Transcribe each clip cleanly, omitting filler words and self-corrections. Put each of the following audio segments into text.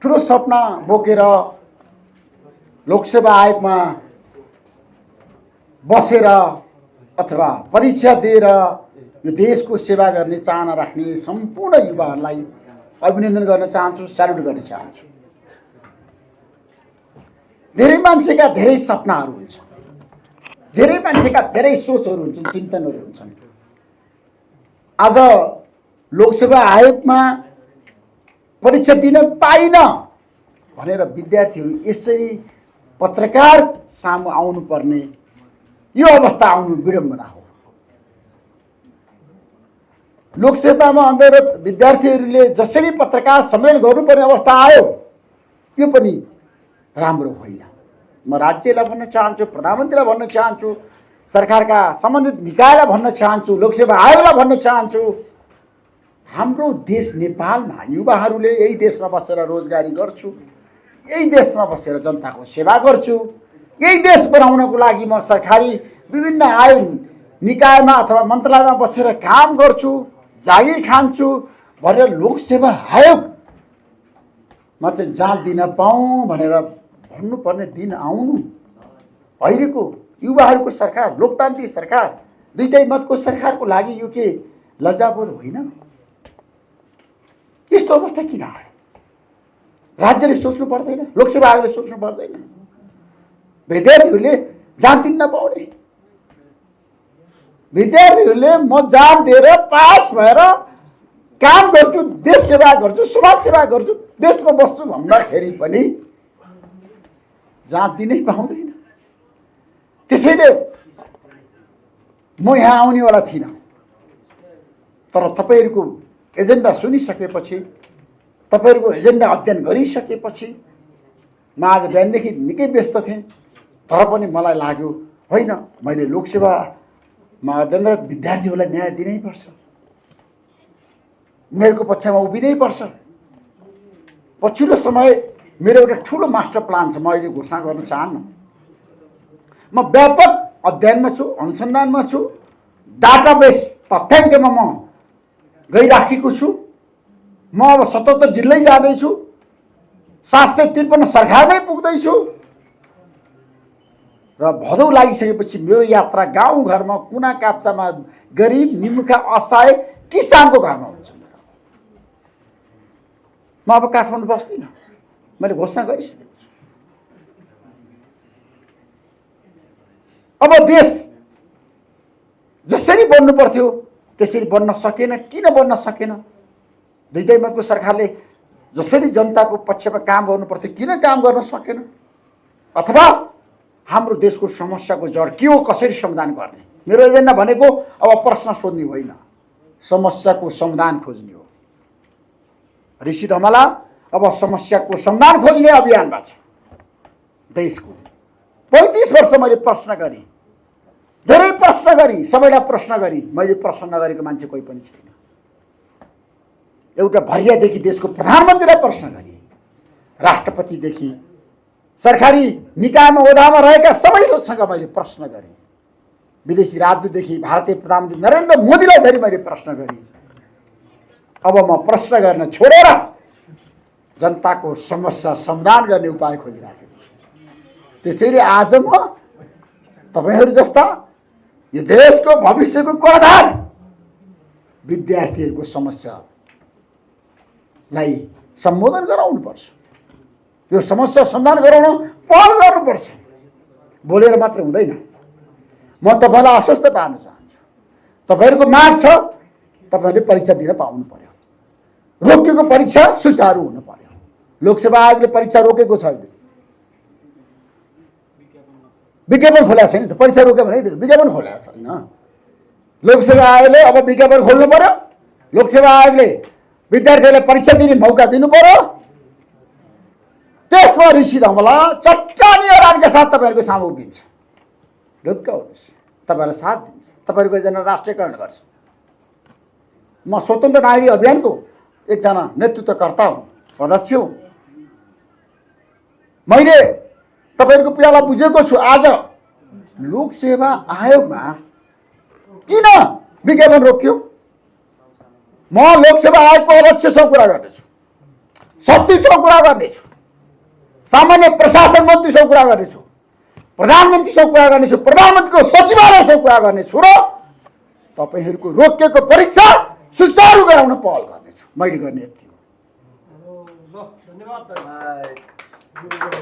ठुलो सपना बोकेर लोकसेवा आयोगमा बसेर अथवा परीक्षा दिएर यो देशको सेवा गर्ने चाहना राख्ने सम्पूर्ण युवाहरूलाई अभिनन्दन गर्न चाहन्छु, स्यालुट गर्न चाहन्छु। धेरै मान्छेका धेरै सपनाहरू हुन्छन्, धेरै मान्छेका धेरै सोचहरू हुन्छन्, चिन्तनहरू हुन्छन्। आज लोकसेवा आयोगमा परीक्षा दिन पाइन भनेर विद्यार्थीहरू यसरी पत्रकार सामु आउनु पर्ने यो अवस्था आउनु विडम्बना हो। लोकसेवामा अन्तर्गत विद्यार्थीहरूले जसरी पत्रकार सम्मेलन गर्नुपर्ने अवस्था आयो यो पनि राम्रो होइन। म राज्यलाई भन्न चाहन्छु, प्रधानमन्त्रीलाई भन्न चाहन्छु, सरकारका सम्बन्धित निकायलाई भन्न चाहन्छु, लोकसेवा आयोगलाई भन्न चाहन्छु, हाम्रो देश नेपालमा युवाहरूले यही देशमा बसेर रोजगारी गर्छु, यही देशमा बसेर जनताको सेवा गर्छु, यही देश बनाउनको लागि म सरकारी विभिन्न आयोग निकायमा अथवा मन्त्रालयमा बसेर काम गर्छु, जागिर खान्छु भनेर लोकसेवा आयोगमा चाहिँ जाँच दिन पाऊँ भनेर भन्नुपर्ने दिन आउनु। अहिलेको युवाहरूको सरकार, लोकतान्त्रिक सरकार, दुईटै मतको सरकारको लागि यो के लज्जाबोध होइन? यस्तो अवस्था किन आयो? राज्यले सोच्नु पर्दैन? लोकसेवा आयोगले सोच्नु पर्दैन? विद्यार्थीहरूले जान दिन नपाउने, विद्यार्थीहरूले म जान दिएर पास भएर काम गर्छु, देश सेवा गर्छु, समाज सेवा गर्छु, देशमा बस्छु भन्दाखेरि पनि जान दिनै पाउँदैन। त्यसैले म यहाँ आउनेवाला थिइनँ, तर तपाईँहरूको एजेन्डा सुनिसकेपछि, तपाईँहरूको एजेन्डा अध्ययन गरिसकेपछि म आज बिहानदेखि निकै व्यस्त थिएँ, तर पनि मलाई लाग्यो होइन, मैले लोकसेवामा अध्ययनरत विद्यार्थीहरूलाई न्याय दिनै पर्छ, उनीहरूको पक्षमा उभिनै पर्छ। पछिल्लो समय मेरो एउटा ठुलो मास्टर प्लान छ, म अहिले घोषणा गर्न चाहन्न। म व्यापक अध्ययनमा छु, अनुसन्धानमा छु, डाटाबेस तथ्याङ्कमा म गइराखेको छु। म अब 77 जिल्लै जाँदैछु, 753 सरकारमै पुग्दैछु र भदौ लागिसकेपछि मेरो यात्रा गाउँघरमा, कुना काप्चामा, गरिब, निमुखा, असहाय किसानको घरमा हुन्छ। म अब काठमाडौँ बस्दिनँ, मैले घोषणा गरिसकेको छु। अब देश जसरी बन्नु पर्थ्यो त्यसरी बन्न सकेन। किन बन्न सकेन? दुईटै मतको सरकारले जसरी जनताको पक्षमा काम गर्नु पर्थ्यो किन काम गर्न सकेन? अथवा हाम्रो देशको समस्याको जड के हो, कसरी समाधान गर्ने? मेरो एजेन्डा भनेको अब प्रश्न सोध्ने होइन, समस्याको समाधान खोज्ने हो। ऋषि धमला अब समस्याको समाधान खोज्ने अभियानमा छ देशको। 35 वर्ष मैले प्रश्न गरेँ, धेरै प्रश्न गरेँ, सबैलाई प्रश्न गरेँ, मैले प्रश्न नगरेको मान्छे कोही पनि छैन। एउटा भरियादेखि देशको प्रधानमन्त्रीलाई प्रश्न गरेँ, राष्ट्रपतिदेखि सरकारी निकायमा ओदामा रहेका सबैसँग मैले प्रश्न गरेँ, विदेशी राजदूतदेखि भारतीय प्रधानमन्त्री नरेन्द्र मोदीलाई धरि मैले प्रश्न गरेँ। अब म प्रश्न गर्न छोडेर जनताको समस्या समाधान गर्ने उपाय खोजिराखेको छु। त्यसैले आज म तपाईहरू जस्ता यो देशको भविष्यको कर्णधार विद्यार्थीहरूको समस्यालाई सम्बोधन गराउनुपर्छ, यो समस्या समाधान गराउन पहल गर्नुपर्छ। बोलेर मात्र हुँदैन। म तपाईँलाई आश्वस्त पार्न चाहन्छु, तपाईँहरूको माग छ, तपाईँहरूले परीक्षा दिन पाउनु पर्यो, रोकेको परीक्षा सुचारू हुनु पर्यो। लोकसेवा आयोगले परीक्षा रोकेको छ, विज्ञापन खोलेको छैन त। परीक्षा रोक्यो भने विज्ञापन खोलेको छैन। लोकसेवा आयोगले अब विज्ञापन खोल्नु पर्यो, लोकसेवा आयोगले विद्यार्थीहरूलाई परीक्षा दिने मौका दिनु पर्यो। त्यसमा ऋषि धमला चट्टानी अडानका साथ तपाईँहरूको सामु उभिन्छ। ढुक्क हुनुहोस्, तपाईँहरूलाई साथ दिन्छ, तपाईँहरूको एकजना राष्ट्रियकरण गर्छ। म स्वतन्त्र नागरिक अभियानको एकजना नेतृत्वकर्ता हुँ, अध्यक्ष हुँ। मैले तपाईँहरूको पीडालाई बुझेको छु। आज लोकसेवा आयोगमा किन विज्ञापन रोक्यो? म लोकसेवा आयोगको अध्यक्षसँग कुरा गर्दैछु, सचिवसँग कुरा गर्नेछु, सामान्य प्रशासन मन्त्रीसँग कुरा गर्नेछु, प्रधानमन्त्रीसँग कुरा गर्नेछु, प्रधानमन्त्रीको सचिवालयसँग कुरा गर्नेछु र तपाईहरूको रोकिएको परीक्षा सुचारू गराउन पहल गर्नेछु। मैले गर्ने यति हो।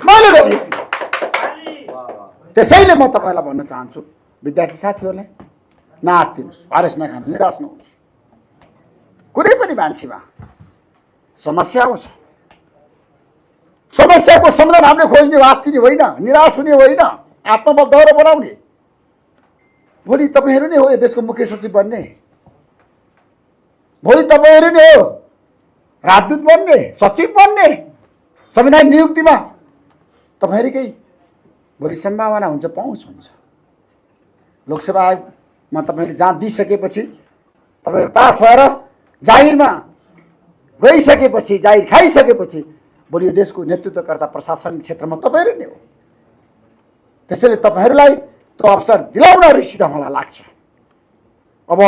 मैले गर्ने यति हो। त्यसैले म तपाईँलाई भन्न चाहन्छु, विद्यार्थी साथीहरूलाई नआत्तिनुहोस्, हरेस नखानु, निराश नहुनुहोस्। कुनै पनि मान्छेमा समस्या आउँछ, समस्याको समाधान हामीले खोज्ने हो, आत्तिने होइन, निराश हुने होइन, आत्मबल दह्रो बनाउने। भोलि तपाईँहरू नै हो यो देशको मुख्य सचिव बन्ने, भोलि तपाईँहरू नै हो राजदूत बन्ने, सचिव बन्ने, संवैधानिक नियुक्तिमा तपाईँहरूकै भोलि सम्भावना हुन्छ, पहुँच हुन्छ। लोकसेवा आयोगमा तपाईँले जाँच दिइसकेपछि, तपाईँहरू पास भएर जाहिरमा गइसकेपछि, जाहिर खाइसकेपछि भोलि यो देशको नेतृत्वकर्ता प्रशासनिक क्षेत्रमा तपाईँहरू नै हो। त्यसैले तपाईँहरूलाई त्यो अवसर दिलाउन ऋषित मलाई लाग्छ। अब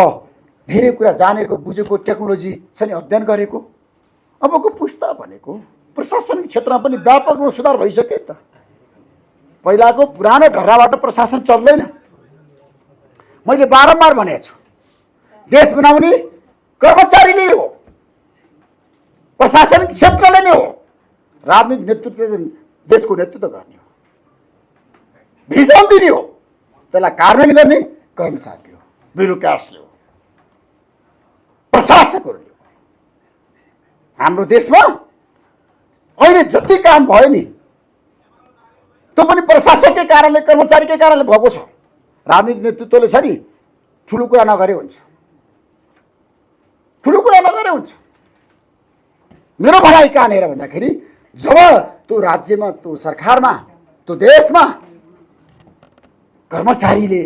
धेरै कुरा जानेको बुझेको टेक्नोलोजी छ नि, अध्ययन गरेको, अबको पुस्ता भनेको प्रशासनिक क्षेत्रमा पनि व्यापक रूपमा सुधार भइसक्यो त। पहिलाको पुरानो ढर्राबाट प्रशासन चल्दैन। मैले बारम्बार भनेको छु, देश बनाउने कर्मचारीले हो, प्रशासनिक क्षेत्रले नै हो। राजनीतिक नेतृत्व देशको नेतृत्व गर्ने हो, भिजन दिने हो, त्यसलाई कार्यान्वयन गर्ने कर्मचारीले हो, ब्युरोक्राट्सले हो, प्रशासकहरूले हो। हाम्रो देशमा अहिले जति काम भयो नि त्यो पनि प्रशासककै कारणले, कर्मचारीकै कारणले भएको छ। राजनीतिक नेतृत्वले छ नि ठुलो कुरा नगरे हुन्छ, ठुलो कुरा नगरे हुन्छ। मेरो भनाइ कहाँनिर भन्दाखेरि जब त्यो राज्यमा, त्यो सरकारमा, त्यो देशमा कर्मचारीले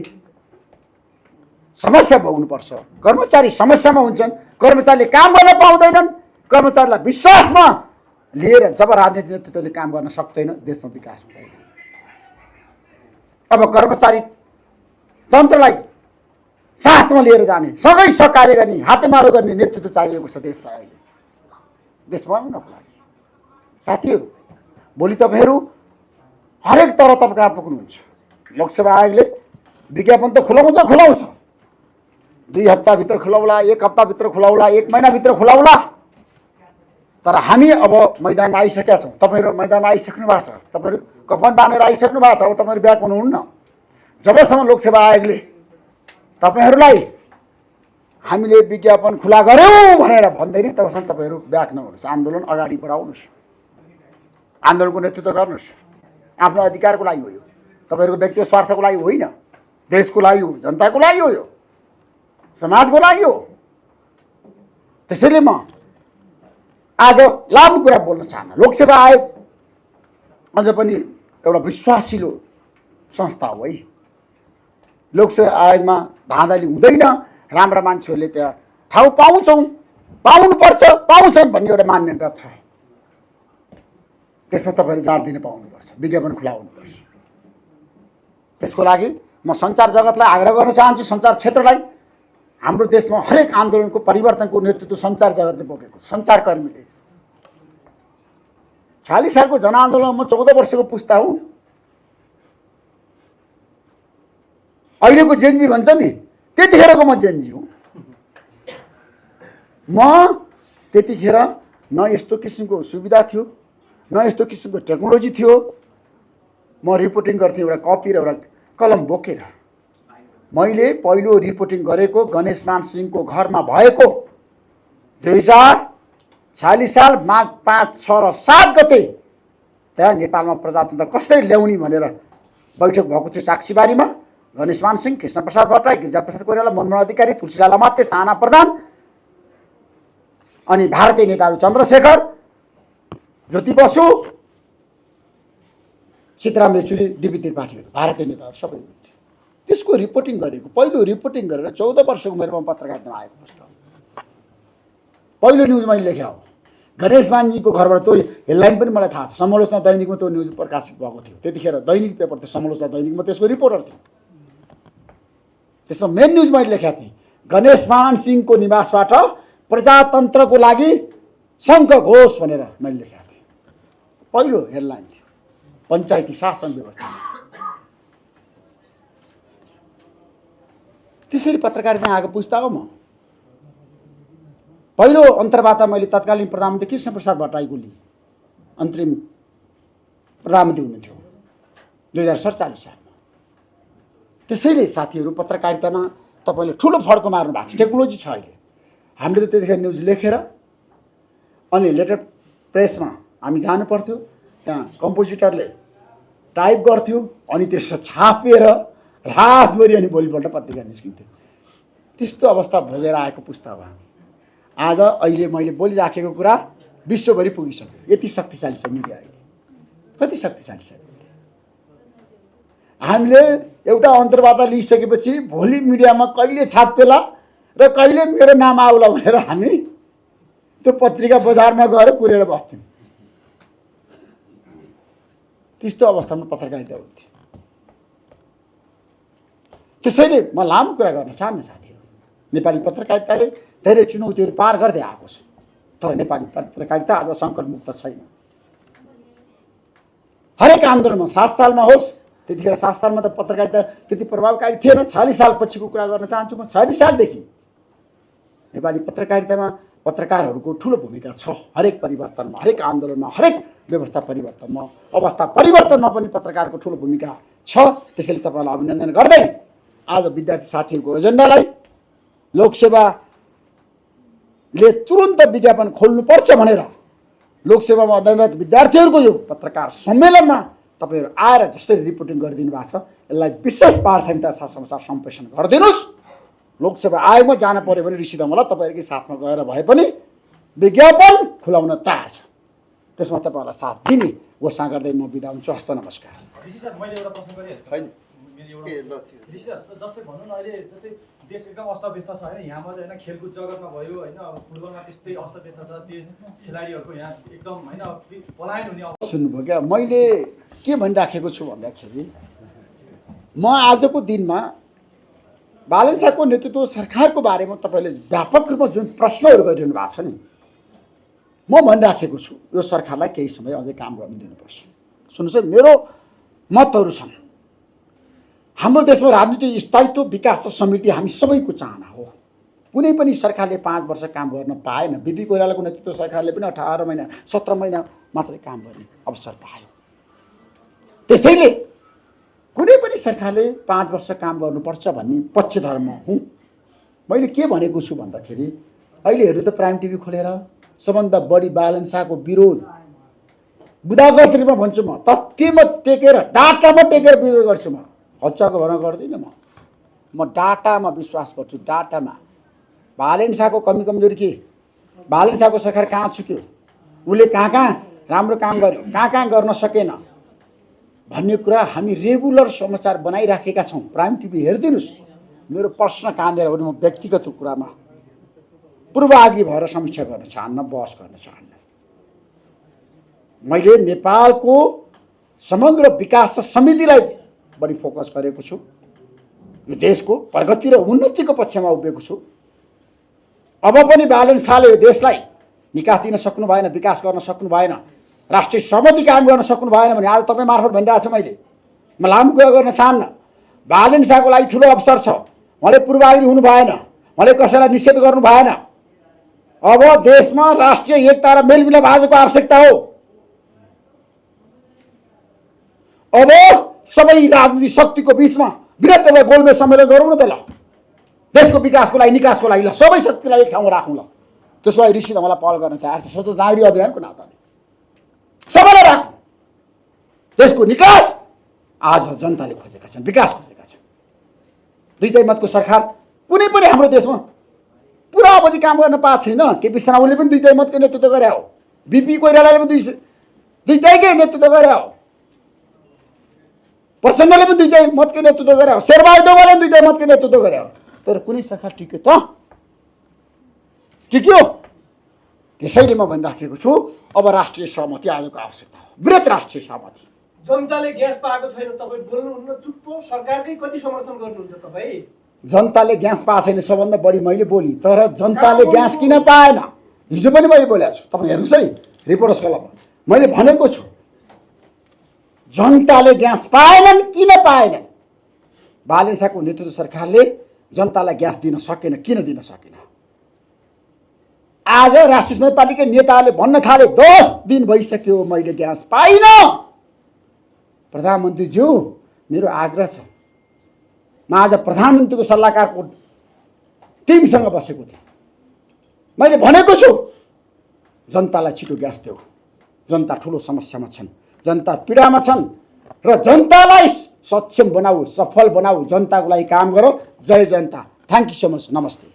समस्या भोग्नुपर्छ, कर्मचारी समस्यामा हुन्छन्, कर्मचारीले काम गर्न पाउँदैनन्, कर्मचारीलाई विश्वासमा लिएर जब राजनीतिक नेतृत्वले काम गर्न सक्दैन, देशमा विकास हुँदैन। अब कर्मचारी तन्त्रलाई साथमा लिएर जाने, सँगै सहकार्य गर्ने, हातेमालो गर्ने नेतृत्व चाहिएको छ देशलाई अहिले, देश बनाउनको लागि। साथीहरू, भोलि तपाईँहरू हरेक तर तपाईँ कहाँ पुग्नुहुन्छ। लोकसेवा आयोगले विज्ञापन त खुलाउँछ, 2 हप्ताभित्र खुलाउला, 1 हप्ताभित्र खुलाउला, 1 महिनाभित्र खुलाउला। तर हामी अब मैदानमा आइसकेका छौँ। तपाईँहरू मैदानमा आइसक्नु भएको छ, तपाईँहरू कफन बाँधेर आइसक्नु भएको छ। अब तपाईँहरू ब्याक हुनुहुन्न। जबसम्म लोकसेवा आयोगले तपाईँहरूलाई हामीले विज्ञापन खुला गऱ्यौँ भनेर भन्दैन, तबसम्म तपाईँहरू ब्याक नहुनुहोस्, आन्दोलन अगाडि बढाउनुहोस्, आन्दोलनको नेतृत्व गर्नुहोस्। आफ्नो अधिकारको लागि हो यो, तपाईँहरूको व्यक्तिगत स्वार्थको लागि होइन, देशको लागि हो, जनताको लागि हो, यो समाजको लागि हो। त्यसैले म आज लामो कुरा बोल्न चाहन्न। लोकसेवा आयोग अझ पनि एउटा विश्वासिलो संस्था हो है। लोकसेवा आयोगमा धाँधली हुँदैन, राम्रा मान्छेहरूले त्यहाँ ठाउँ पाउनुपर्छ, पाउँछन् भन्ने एउटा मान्यता छ। त्यसमा तपाईँले जाँच दिन पाउनुपर्छ, विज्ञापन खुलाउनुपर्छ। त्यसको लागि म सञ्चार जगतलाई आग्रह गर्न चाहन्छु, सञ्चार क्षेत्रलाई। हाम्रो देशमा हरेक आन्दोलनको परिवर्तनको नेतृत्व सञ्चार जगतले बोकेको, सञ्चारकर्मीले। 40 सालको जनआन्दोलनमा म 14 वर्षको पुस्ता हुँ। अहिलेको जेनजी भन्छ नि, त्यतिखेरको म जेनजी हुँ। म त्यतिखेर न यस्तो किसिमको सुविधा थियो, न यस्तो किसिमको टेक्नोलोजी थियो। म रिपोर्टिङ गर्थेँ एउटा कपी र एउटा कलम बोकेर। मैले पहिलो रिपोर्टिङ गरेको गणेशमान सिंहको घरमा भएको 2046 साल माघ 5, 6 र 7 गते त्यहाँ नेपालमा प्रजातन्त्र कसरी ल्याउने भनेर बैठक भएको थियो साक्षीबारीमा। गणेशमान सिंह, कृष्णप्रसाद भट्टराई, गिरिजाप्रसाद कोइराला, मनमोहन अधिकारी, तुलसीलाल लमाते, साना प्रधान अनि भारतीय नेताहरू चन्द्रशेखर, ज्योति बसु, सीताराम येचुरी, डीबी त्रिपाठीहरू, भारतीय नेताहरू सबै थियो। त्यसको रिपोर्टिङ गरेको, पहिलो रिपोर्टिङ गरेर 14 वर्षको उमेरमा पत्रकारितामा आएको पुस्तक। पहिलो न्युज मैले लेखेँ हो। गणेशमानजीको घरबाट त्यो हेडलाइन पनि मलाई थाहा छ। समालोचना दैनिकमा त्यो न्युज प्रकाशित भएको थियो। त्यतिखेर दैनिक पेपर थियो, समालोचना दैनिकमा त्यसको रिपोर्टर थियो। त्यसमा मेन न्युज मैले लेखेको थिएँ, गणेशमान सिंहको निवासबाट प्रजातन्त्रको लागि शङ्ख घोष भनेर मैले लेखेको थिएँ। पहिलो हेडलाइन थियो पञ्चायती शासन व्यवस्था। त्यसरी पत्रकारिता आएको पुस्ता हो म। पहिलो अन्तर्वार्ता मैले तत्कालीन प्रधानमन्त्री कृष्णप्रसाद भट्टराईको लिएँ। अन्तरिम प्रधानमन्त्री हुनुहुन्थ्यो 2047 सालमा। त्यसैले साथीहरू पत्रकारितामा तपाईँले ठुलो फड्को मार्नु भएको छ। टेक्नोलोजी छ अहिले। हामीले त त्यतिखेर न्युज लेखेर अनि लेटर प्रेसमा हामी जानु पर्थ्यो, त्यहाँ कम्पोजिटरले टाइप गर्थ्यो अनि त्यसो छापेर रातभरि अनि भोलिपल्ट पत्रिका निस्किन्थ्यो। त्यस्तो अवस्था भोगेर आएको पुस्ता हो हामी। आज अहिले मैले बोलिराखेको कुरा विश्वभरि पुगिसक्यो। यति शक्तिशाली छ मिडिया अहिले। कति शक्तिशाली छ हामीले एउटा अन्तर्वार्ता लिइसकेपछि भोलि मिडियामा कहिले छापेला र कहिले मेरो नाम आउला भनेर हामी त्यो पत्रिका बजारमा गएर कुरेर बस्थ्यौँ। त्यस्तो अवस्थामा पत्रकारिता हुन्थ्यो। त्यसैले म लामो कुरा गर्न चाहन्न साथीहरू। नेपाली पत्रकारिताले धेरै चुनौतीहरू पार गर्दै आएको छ, तर नेपाली पत्रकारिता आज सङ्कटमुक्त छैन। हरेक आन्दोलनमा 7 सालमा होस्, त्यतिखेर 7 सालमा त पत्रकारिता त्यति प्रभावकारी थिएन। 40 साल पछिको कुरा गर्न चाहन्छु म। 40 सालदेखि नेपाली पत्रकारितामा पत्रकारहरूको ठुलो भूमिका छ। हरेक परिवर्तनमा, हरेक आन्दोलनमा, हरेक व्यवस्था परिवर्तनमा, अवस्था परिवर्तनमा पनि पत्रकारको ठुलो भूमिका छ। त्यसैले तपाईँलाई अभिनन्दन गर्दै आज विद्यार्थी साथीहरूको एजेन्डालाई लोकसेवाले तुरुन्त विज्ञापन खोल्नुपर्छ भनेर लोकसेवामा अध्ययनरत विद्यार्थीहरूको यो पत्रकार सम्मेलनमा तपाईँहरू आएर जसरी रिपोर्टिङ गरिदिनु भएको छ, यसलाई विशेष प्राथमिकता साथ समाचार सम्प्रेषण गरिदिनुहोस्। लोकसेवा आयोगमा जान पऱ्यो भने रिसिदा मलाई तपाईँहरूकै साथमा गएर भए पनि विज्ञापन खुलाउन तयार छ। त्यसमा तपाईँहरूलाई साथ दिने घोषणा गर्दै म बिदा हुन्छु। हस्त नमस्कार। जस्तै भनौँ न अहिले जस्तै देश एकदम अस्तव्यस्त छ होइन। यहाँ मात्रै होइन, खेलकुद जगतमा भयो होइन, फुटबलमा त्यस्तै अस्तव्यस्त छ। त्यो खेलाडीहरूको यहाँ एकदम होइन पलायन हुने। सुन्नुभयो क्या मैले के भनिराखेको छु भन्दाखेरि, म आजको दिनमा बालन शाहको नेतृत्व सरकारको बारेमा तपाईँले व्यापक रूपमा जुन प्रश्नहरू गरिरहनु भएको छ नि, म भनिराखेको छु यो सरकारलाई केही समय अझै काम गर्नु दिनुपर्छ। सुन्नुहोस् है, मेरो मतहरू छन्। हाम्रो देशमा राजनीतिक स्थायित्व, विकास र समृद्धि हामी सबैको चाहना हो। कुनै पनि सरकारले 5 वर्ष काम गर्न पाएन। बिपी कोइरालाको नेतृत्व सरकारले पनि 18 महिना 17 महिना मात्रै काम गर्ने अवसर पायो। त्यसैले कुनै पनि सरकारले 5 वर्ष काम गर्नुपर्छ भन्ने पक्षधर्म हुँ। मैले के भनेको छु भन्दाखेरि, अहिले हेर्नु त प्राइम टिभी खोलेर सबभन्दा बढी बालन शाहको विरोध बुदागत रूपमा भन्छु म, तथ्यमा टेकेर डाटामा टेकेर विरोध गर्छु म। हच्चाको भरमा गर्दिनँ म डाटामा विश्वास गर्छु। डाटामा बालन शाहको कमी कमजोरी के, बालन शाहको सरकार कहाँ छुक्यो, उसले कहाँ कहाँ राम्रो काम गर्यो, कहाँ कहाँ गर्न सकेन भन्ने कुरा हामी रेगुलर समाचार बनाइराखेका छौँ। प्राइम टिभी हेरिदिनुहोस्। मेरो प्रश्न काँदेर भने म व्यक्तिगत कुरामा पूर्वाग्रही भएर समीक्षा गर्न चाहन्न, बहस गर्न चाहन्न। मैले नेपालको समग्र विकास र समृद्धिलाई बढी फोकस गरेको छु। यो देशको प्रगति र उन्नतिको पक्षमा उभिएको छु। अब पनि बालन शाहले यो देशलाई निकास दिन सक्नु भएन, विकास गर्न सक्नु भएन, राष्ट्रिय सहमति कायम गर्न सक्नु भएन भने आज तपाईँ मार्फत भनिरहेको छु मैले। म लामो कुरा गर्न चाहन्न। बालन शाहको लागि ठुलो अवसर छ। उहाँले पूर्वाग्रही हुनु भएन, उहाँले कसैलाई निषेध गर्नु भएन। अब देशमा राष्ट्रिय एकता र मेलमिलाप आजको आवश्यकता हो। अब सबै राजनीतिक शक्तिको बिचमा विरत्तलाई गोलमेज सम्मेलन गरौँ न त। ल देशको विकासको लागि, निकासको लागि ल सबै शक्तिलाई एक ठाउँमा राखौँ। ल त्यसो भए ऋषिले मलाई पहल गर्न तयार छ। स्वतन्त्र नागरिक अभियानको नाताले सबैलाई राखौँ। देशको निकास आज जनताले खोजेका छन्, विकास खोजेका छन्। दुईटै मतको सरकार कुनै पनि हाम्रो देशमा पुरा अवधि काम गर्न पाएको छैन। केपी शर्माले पनि दुईटै मतको नेतृत्व गरे हो, बिपी कोइरालाले पनि दुईटैकै नेतृत्व गरे हो, प्रचण्डले पनि दुईटै मतको नेतृत्व गरे हो, शेरबहादुर देउवाले पनि दुईटै मतको नेतृत्व गरे हो। तर कुनै सरकार टिक्यो त? टिक्यो? त्यसैले म भनिराखेको छु, अब राष्ट्रिय सहमति आजको आवश्यकता हो, वृहत राष्ट्रिय सहमति। जनताले ग्यास पाएको छैन, तपाईँ बोल्नुहुन्न, चुप्पो। सरकारकै कति समर्थन गर्नुहुन्छ तपाईँ? जनताले ग्यास पाएको छैन सबभन्दा बढी मैले बोली। तर जनताले ग्यास किन पाएन? हिजो पनि मैले बोलेको छु, तपाईँ हेर्नुहोस् है रिपोर्टर्स क्लबमा मैले भनेको छु जनताले ग्यास पाएनन्। किन पाएनन्? बालेन शाहको नेतृत्व सरकारले जनतालाई ग्यास दिन सकेन। किन दिन सकेन? आज राष्ट्रिय समाजवादी पार्टीका नेताहरूले भन्न थाले 10 दिन भइसक्यो मैले ग्यास पाइनँ। प्रधानमन्त्रीज्यू, मेरो आग्रह छ, म आज प्रधानमन्त्रीको सल्लाहकारको टिमसँग बसेको थिएँ। मैले भनेको छु जनतालाई छिटो ग्यास देऊ। जनता ठुलो समस्यामा छन्, जनता पीडामा छन् र जनतालाई सक्षम बनाऊ, सफल बनाऊ, जनताको लागि काम गरौँ। जय जनता। Thank you so much. नमस्ते।